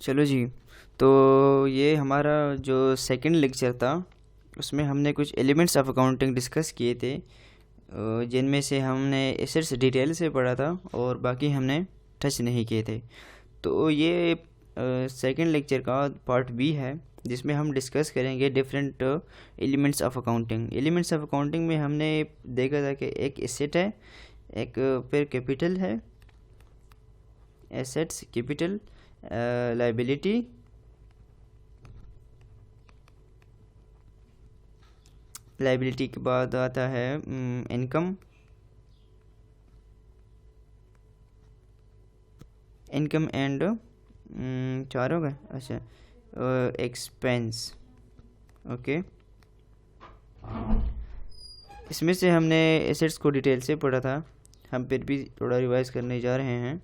चलो जी। तो ये हमारा जो सेकंड लेक्चर था उसमें हमने कुछ एलिमेंट्स ऑफ अकाउंटिंग डिस्कस किए थे, जिनमें से हमने एसेट्स डिटेल से पढ़ा था और बाकी हमने टच नहीं किए थे। तो ये सेकंड लेक्चर का पार्ट बी है, जिसमें हम डिस्कस करेंगे different elements of accounting. Elements of accounting में हमने देखा था कि एक एसेट है, एक फिर कैपिटल है, एसेट्स, कैपिटल, लाइबिलिटी, लाइबिलिटी के बाद आता है इनकम, इनकम एंड चार हो गए, अच्छा, एक्सपेंस। ओके, इसमें से हमने एसेट्स को डिटेल से पढ़ा था, हम फिर भी थोड़ा रिवाइज करने जा रहे हैं।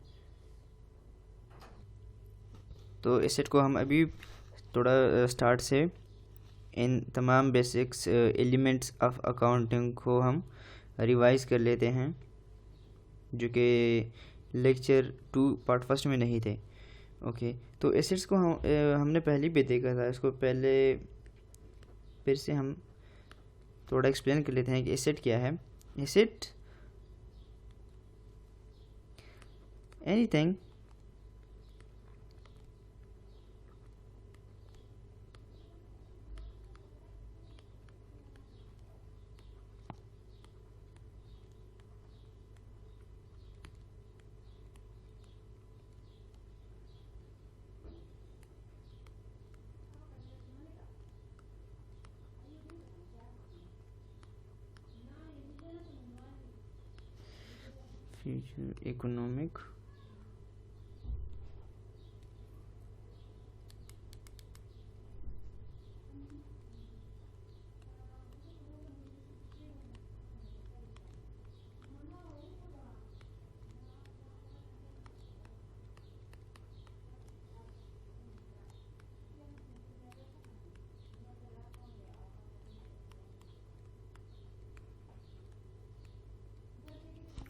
तो एसेट को हम अभी थोड़ा स्टार्ट से इन तमाम बेसिक्स एलिमेंट्स ऑफ अकाउंटिंग को हम रिवाइज कर लेते हैं, जो कि लेक्चर 2 पार्ट फर्स्ट में नहीं थे। ओके, तो एसेट्स को हमने पहले भी देखा था, इसको पहले फिर से हम थोड़ा एक्सप्लेन कर लेते हैं कि एसेट क्या है। Asset anything future economic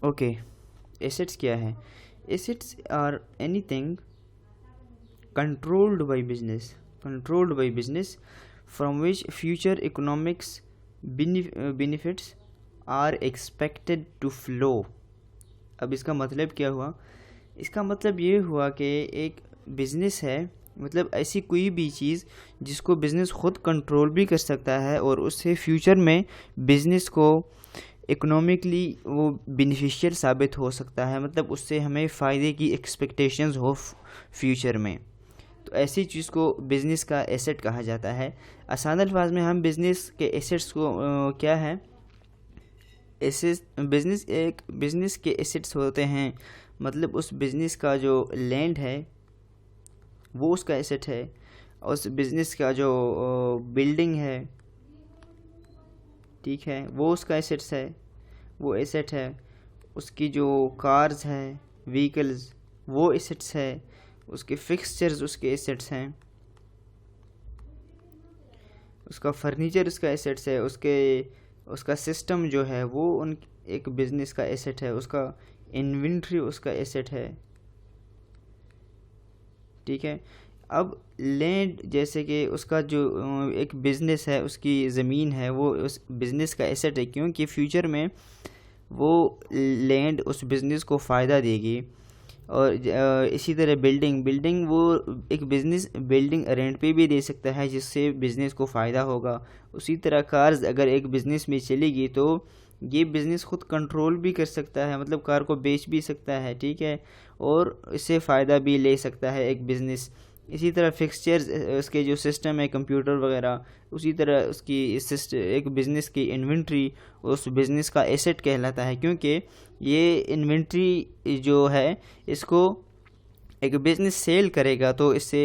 okay. Assets क्या है? Assets are anything controlled by business from which future economics benefits are expected to flow। अब इसका मतलब क्या हुआ? इसका मतलब ये हुआ कि एक बिज़नेस है, मतलब ऐसी कोई भी चीज़ जिसको बिज़नेस खुद कंट्रोल भी कर सकता है और उससे फ्यूचर में बिज़नेस को इकोनॉमिकली वो बेनिफिशियल साबित हो सकता है, मतलब उससे हमें फ़ायदे की एक्सपेक्टेशंस हो फ्यूचर में। तो ऐसी चीज़ को बिज़नेस का एसेट कहा जाता है। आसान अल्फाज में हम बिज़नेस के एसेट्स को क्या है, बिज़नेस के एसेट्स होते हैं, मतलब उस बिज़नेस का जो लैंड है वो उसका एसेट है, उस बिज़नेस का जो बिल्डिंग है, ठीक है, वो उसका एसेट्स है, वो एसेट है। उसकी जो कार्स हैं, व्हीकल्स, वो एसेट्स है। उसके फिक्सचर्स उसके एसेट्स हैं। उसका फर्नीचर उसका एसेट्स है। उसका सिस्टम जो है वो एक बिज़नेस का एसेट है। उसका इन्वेंट्री उसका एसेट है, ठीक है। अब लैंड, जैसे कि उसका जो एक बिज़नेस है, उसकी ज़मीन है, वो उस बिज़नेस का एसेट है, क्योंकि फ्यूचर में वो लैंड उस बिज़नेस को फ़ायदा देगी। और इसी तरह बिल्डिंग वो एक बिज़नेस बिल्डिंग रेंट पे भी दे सकता है, जिससे बिज़नेस को फ़ायदा होगा। उसी तरह कार्स अगर एक बिज़नेस में चलेगी तो ये बिज़नेस खुद कंट्रोल भी कर सकता है, मतलब कार को बेच भी सकता है, ठीक है, और इससे फ़ायदा भी ले सकता है एक बिज़नेस। इसी तरह फिक्सचर्स, उसके जो सिस्टम है कंप्यूटर वगैरह, उसी तरह उसकी एक बिज़नेस की इन्वेंट्री उस बिज़नेस का एसेट कहलाता है, क्योंकि ये इन्वेंट्री जो है इसको एक बिज़नेस सेल करेगा तो इससे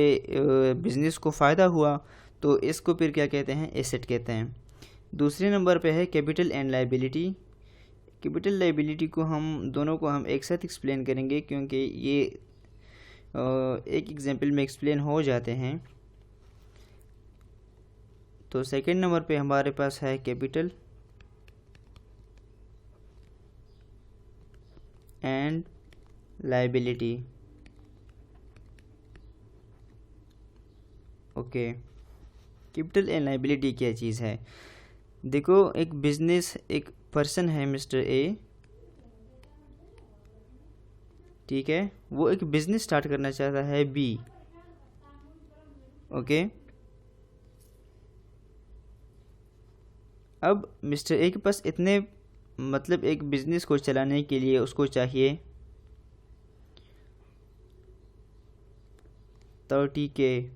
बिज़नेस को फ़ायदा हुआ, तो इसको फिर क्या कहते हैं, एसेट कहते हैं। दूसरे नंबर पे है capital and liability. Capital liability को हम दोनों को हम एक साथ एक्सप्लेन करेंगे, क्योंकि ये एक एग्जांपल में एक्सप्लेन हो जाते हैं। तो सेकंड नंबर पे हमारे पास है capital and liability. Okay, capital and liability क्या चीज़ है? देखो, एक बिजनेस, एक पर्सन है मिस्टर ए, ठीक है, वो एक बिजनेस स्टार्ट करना चाहता है बी। ओके, अब मिस्टर ए के पास इतने, मतलब एक बिजनेस को चलाने के लिए उसको चाहिए 30K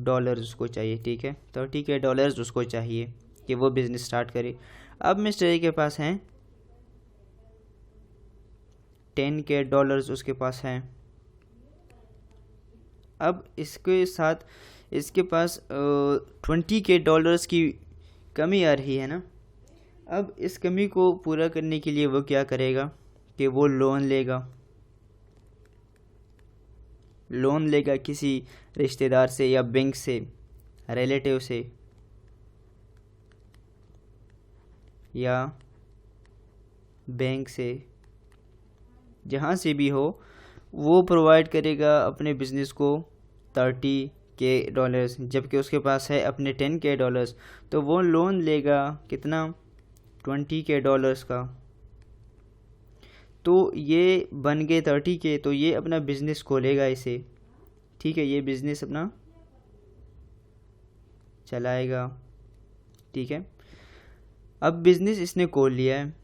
डॉलर्स उसको चाहिए, ठीक है, 30K डॉलर्स उसको चाहिए कि वो बिज़नेस स्टार्ट करे। अब मिस्टर ए के पास हैं 10K डॉलर्स उसके पास हैं। अब इसके साथ इसके पास 20K डॉलर्स की कमी आ रही है ना। अब इस कमी को पूरा करने के लिए वो क्या करेगा कि वो लोन लेगा किसी रिश्तेदार से या बैंक से, रिलेटिव से, या बैंक से, जहाँ से भी हो, वो प्रोवाइड करेगा अपने बिज़नेस को 30K डॉलर्स, जबकि उसके पास है अपने 10K डॉलर्स। तो वो लोन लेगा कितना, 20K डॉलर्स का। तो ये बन गए 30K, तो ये अपना बिज़नेस खोलेगा इसे, ठीक है, ये बिज़नेस अपना चलाएगा, ठीक है। अब बिज़नेस इसने खोल लिया है।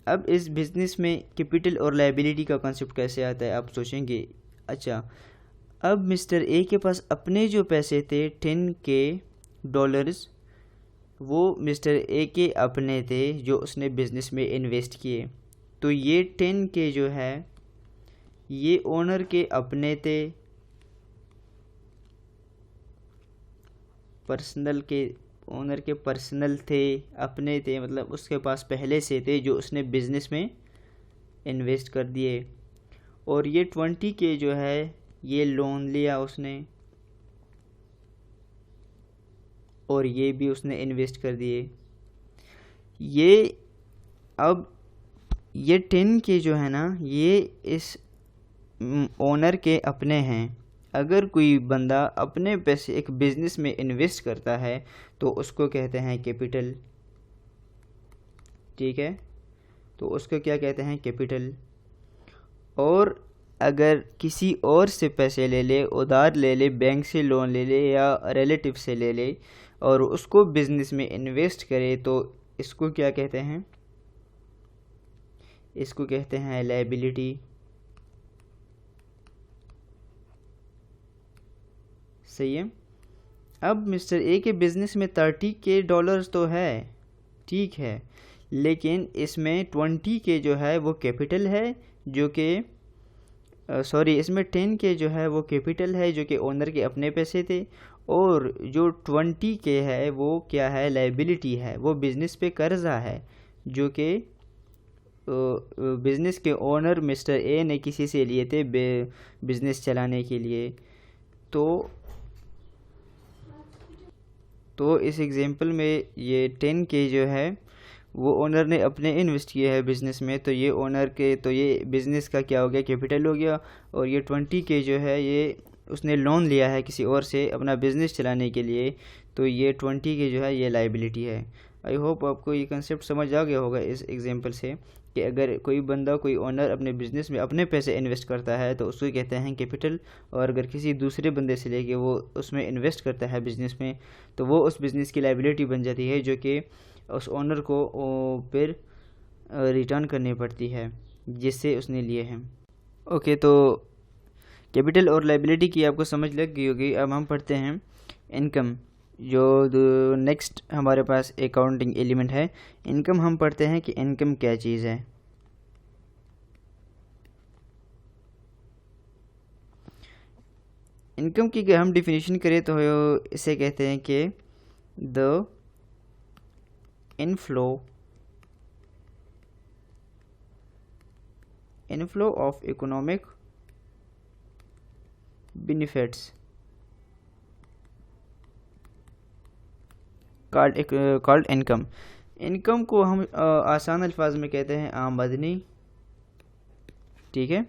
अब इस बिज़नेस में कैपिटल और लायबिलिटी का कॉन्सेप्ट कैसे आता है, आप सोचेंगे। अच्छा, अब मिस्टर ए के पास अपने जो पैसे थे 10K डॉलर्स, वो मिस्टर ए के अपने थे जो उसने बिज़नेस में इन्वेस्ट किए। तो ये 10K जो है ये ओनर के अपने थे, ओनर के पर्सनल थे, अपने थे, मतलब उसके पास पहले से थे जो उसने बिज़नेस में इन्वेस्ट कर दिए। और ये 20K जो है ये लोन लिया उसने, और ये भी उसने इन्वेस्ट कर दिए। ये अब ये 10K जो है ना, ये इस ओनर के अपने हैं। अगर कोई बंदा अपने पैसे एक बिज़नेस में इन्वेस्ट करता है तो उसको कहते हैं कैपिटल, ठीक है, तो उसको क्या कहते हैं, कैपिटल। और अगर किसी और से पैसे ले ले, उधार ले ले, बैंक से लोन ले ले या रिलेटिव से ले ले, और उसको बिज़नेस में इन्वेस्ट करे, तो इसको क्या कहते हैं, इसको कहते हैं लायबिलिटी। सही है। अब मिस्टर ए के बिज़नेस में 30K डॉलर्स तो है, ठीक है, लेकिन इसमें 20K जो है वो कैपिटल है, जो कि सॉरी, इसमें 10K जो है वो कैपिटल है जो कि ओनर के अपने पैसे थे, और जो 20K है वो क्या है, लायबिलिटी है, वो बिज़नेस पे कर्जा है जो कि बिज़नेस के ओनर मिस्टर ए ने किसी से लिए थे बिज़नेस चलाने के लिए। तो इस एग्जांपल में ये 10K जो है वो ओनर ने अपने इन्वेस्ट किया है बिज़नेस में, तो ये ओनर के, तो ये बिज़नेस का क्या हो गया, कैपिटल हो गया। और ये 20K जो है ये उसने लोन लिया है किसी और से अपना बिज़नेस चलाने के लिए, तो ये 20K जो है ये लायबिलिटी है। आई होप आपको ये कंसेप्ट समझ आ गया होगा इस एग्जांपल से, कि अगर कोई बंदा, कोई ओनर अपने बिज़नेस में अपने पैसे इन्वेस्ट करता है तो उसको कहते हैं कैपिटल, और अगर किसी दूसरे बंदे से लेके वो उसमें इन्वेस्ट करता है बिज़नेस में, तो वो उस बिज़नेस की लायबिलिटी बन जाती है, जो कि उस ओनर को फिर रिटर्न करनी पड़ती है जिससे उसने लिए हैं। ओके, तो कैपिटल और लायबिलिटी की आपको समझ लग गई होगी। अब हम पढ़ते हैं इनकम, जो नेक्स्ट हमारे पास अकाउंटिंग एलिमेंट है। इनकम हम पढ़ते हैं कि इनकम क्या चीज़ है। इनकम की अगर हम डिफिनीशन करें तो इसे कहते हैं कि the inflow of economic benefits called income. Income को हम आसान अल्फाज में कहते हैं आमदनी, ठीक है।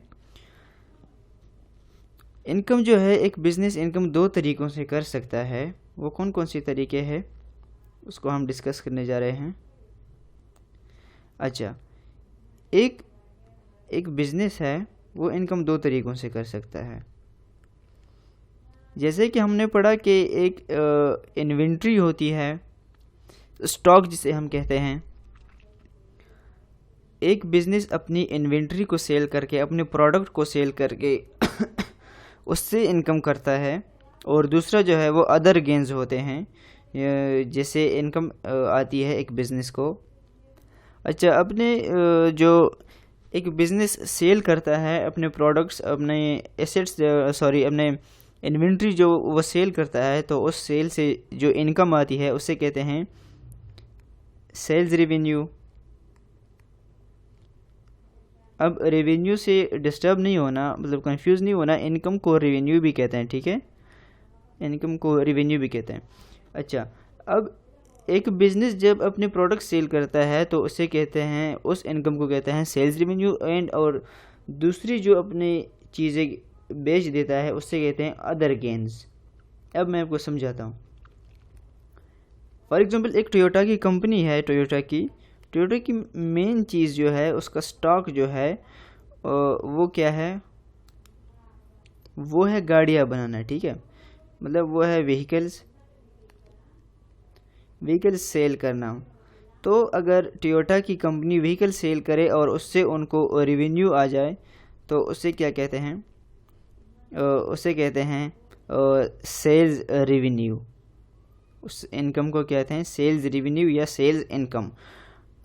इनकम जो है एक बिज़नेस इनकम दो तरीक़ों से कर सकता है। वो कौन कौन सी तरीके हैं उसको हम डिस्कस करने जा रहे हैं। अच्छा, एक एक बिज़नेस है वो इनकम दो तरीक़ों से कर सकता है। जैसे कि हमने पढ़ा कि एक इन्वेंट्री होती है, स्टॉक जिसे हम कहते हैं। एक बिज़नेस अपनी इन्वेंट्री को सेल करके, अपने प्रोडक्ट को सेल करके उससे इनकम करता है, और दूसरा जो है वो अदर गेन्स होते हैं जैसे इनकम आती है एक बिज़नेस को। अच्छा, अपने जो एक बिज़नेस सेल करता है अपने प्रोडक्ट्स, अपने एसेट्स अपने इन्वेंट्री जो वो सेल करता है, तो उस सेल से जो इनकम आती है उससे कहते हैं सेल्स रेवेन्यू। अब रेवेन्यू से डिस्टर्ब नहीं होना, मतलब कंफ्यूज नहीं होना, इनकम को रेवेन्यू भी कहते हैं, ठीक है, इनकम को रेवेन्यू भी कहते हैं। अच्छा, अब एक बिज़नेस जब अपने प्रोडक्ट सेल करता है तो उसे कहते हैं, उस इनकम को कहते हैं सेल्स रेवेन्यू, एंड और दूसरी जो अपनी चीज़ें बेच देता है उससे कहते हैं अदर गेन्स। अब मैं आपको समझाता हूँ। फॉर एग्ज़ाम्पल, एक टोयोटा की कंपनी है, टोयोटा की मेन चीज़ जो है, उसका स्टॉक जो है वो क्या है, वो है गाड़ियाँ बनाना, ठीक है, मतलब वो है व्हीकल्स सेल करना। तो अगर टोयोटा की कंपनी व्हीकल सेल करे और उससे उनको रेवेन्यू आ जाए तो उससे क्या कहते हैं, उसे कहते हैं सेल्स रेवेन्यू। उस इनकम को कहते हैं सेल्स रेवेन्यू या सेल्स इनकम।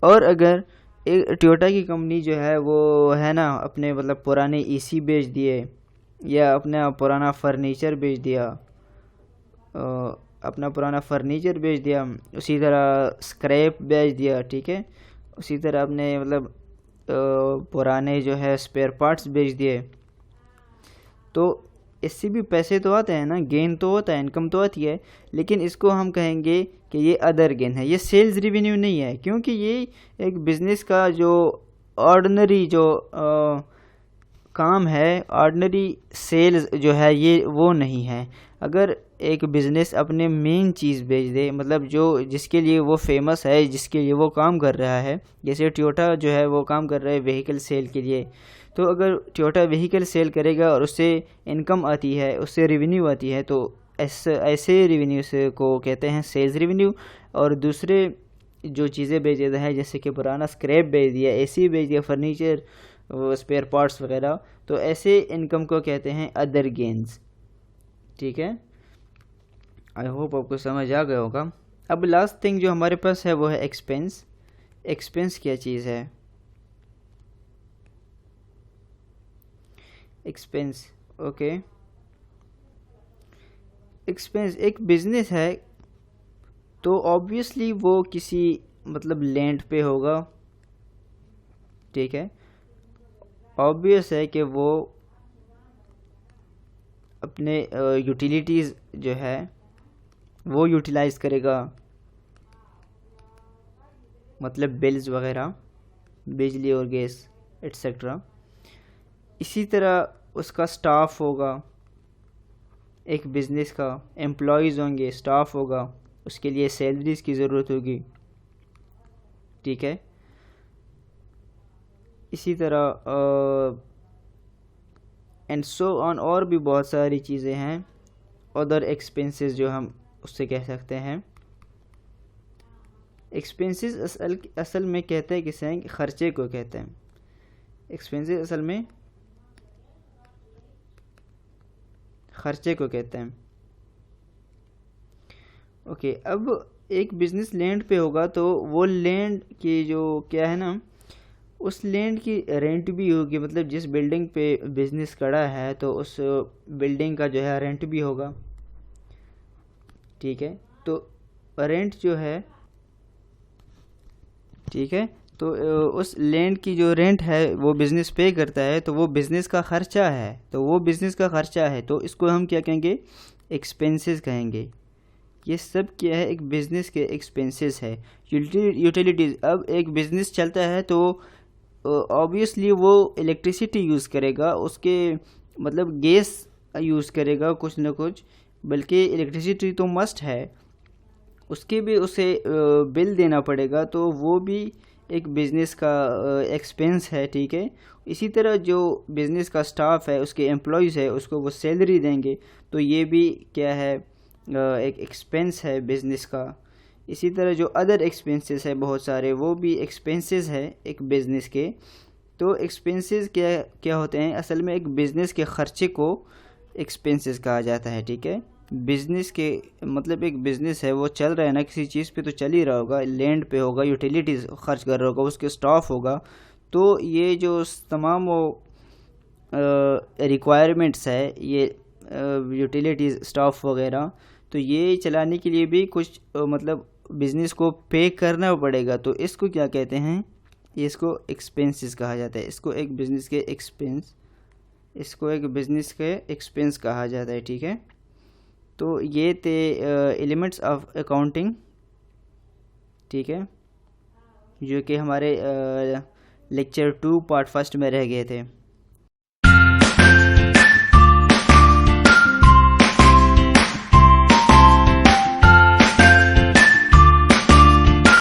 और अगर एक टोयोटा की कंपनी जो है वो है ना, अपने मतलब पुराने एसी बेच दिए, या अपना पुराना फर्नीचर बेच दिया, उसी तरह स्क्रैप बेच दिया, ठीक है, उसी तरह अपने मतलब पुराने जो है स्पेयर पार्ट्स बेच दिए, तो इससे भी पैसे तो आते हैं ना, गेन तो होता है, इनकम तो आती है, लेकिन इसको हम कहेंगे कि ये अदर गेन है, ये सेल्स रेवेन्यू नहीं है, क्योंकि ये एक बिज़नेस का जो ऑर्डिनरी जो काम है, ऑर्डिनरी सेल्स जो है ये वो नहीं है। अगर एक बिज़नेस अपने मेन चीज़ बेच दे, मतलब जो जिसके लिए वो फेमस है, जिसके लिए वो काम कर रहा है, जैसे टोयोटा जो है वो काम कर रहा है व्हीकल सेल के लिए, तो अगर टोयोटा व्हीकल सेल करेगा और उससे इनकम आती है, उससे रेवेन्यू आती है, तो ऐसे रेवेन्यू से को कहते हैं सेल्स रेवेन्यू। और दूसरे जो चीज़ें बेच देता है, जैसे कि पुराना स्क्रैप बेच दिया, एसी बेच दिया, फर्नीचर, स्पेयर पार्ट्स वगैरह, तो ऐसे इनकम को कहते हैं अदर गेन्स, ठीक है। आई होप आपको समझ आ गया होगा। अब लास्ट थिंग जो हमारे पास है वो है एक्सपेंस। एक्सपेंस क्या चीज़ है? एक्सपेंस, ओके, एक्सपेंस एक बिज़नेस है तो ऑब्वियसली वो किसी मतलब लैंड पे होगा, ठीक है, ऑब्वियस है कि वो अपने यूटिलिटीज़ जो है वो यूटिलाइज़ करेगा, मतलब बिल्स वगैरह, बिजली और गैस एट्सेट्रा। इसी तरह उसका स्टाफ होगा, एक बिज़नेस का एम्प्लॉयज़ होंगे, स्टाफ होगा, उसके लिए सैलरीज़ की ज़रूरत होगी, ठीक है। इसी तरह एंड सो ऑन, और भी बहुत सारी चीज़ें हैं, अदर एक्सपेंसेस जो हम उससे कह सकते हैं। एक्सपेंसेस असल में कहते हैं किसे हैं, ख़र्चे को कहते हैं। एक्सपेंसेस असल में ख़र्चे को कहते हैं, ओके। अब एक बिज़नेस लैंड पे होगा तो वो लैंड की जो क्या है ना, उस लैंड की रेंट भी होगी, मतलब जिस बिल्डिंग पे बिज़नेस खड़ा है तो उस बिल्डिंग का जो है रेंट भी होगा, ठीक है। तो रेंट जो है, ठीक है, तो उस लैंड की जो रेंट है वो बिज़नेस पे करता है, तो वो बिज़नेस का ख़र्चा है, तो इसको हम क्या कहेंगे, एक्सपेंसेस कहेंगे। ये सब क्या है, एक बिज़नेस के एक्सपेंसेस है। यूटिलिटीज़, अब एक बिज़नेस चलता है तो ऑब्वियसली वो इलेक्ट्रिसिटी यूज़ करेगा, उसके मतलब गैस यूज़ करेगा कुछ ना कुछ, बल्कि इलेक्ट्रिसिटी तो मस्ट है, उसके भी उसे बिल देना पड़ेगा, तो वो भी एक बिज़नेस का एक्सपेंस है, ठीक है। इसी तरह जो बिज़नेस का स्टाफ है, उसके एम्प्लॉयज़ है, उसको वो सैलरी देंगे, तो ये भी क्या है, एक एक्सपेंस है बिज़नेस का। इसी तरह जो अदर एक्सपेंसेस है बहुत सारे, वो भी एक्सपेंसेस है एक बिज़नेस के। तो एक्सपेंसेस क्या क्या होते हैं, असल में एक बिज़नेस के ख़र्चे को एक्सपेंसेस कहा जाता है, ठीक है। बिज़नेस के मतलब एक बिज़नेस है, वो चल रहा है ना, किसी चीज़ पे तो चल ही रहा होगा, लैंड पे होगा, यूटिलिटीज़ खर्च कर रहा होगा, उसके स्टाफ होगा, तो ये जो तमाम वो रिक्वायरमेंट्स है, ये यूटिलिटीज़ स्टाफ वगैरह, तो ये चलाने के लिए भी कुछ मतलब बिज़नेस को पे करना पड़ेगा, तो इसको क्या कहते हैं, इसको एक्सपेंसेस कहा जाता है। इसको एक बिज़नेस के एक्सपेंस कहा जाता है, ठीक है। तो ये थे एलिमेंट्स ऑफ अकाउंटिंग, ठीक है, जो कि हमारे लेक्चर 2 पार्ट 1 में रह गए थे।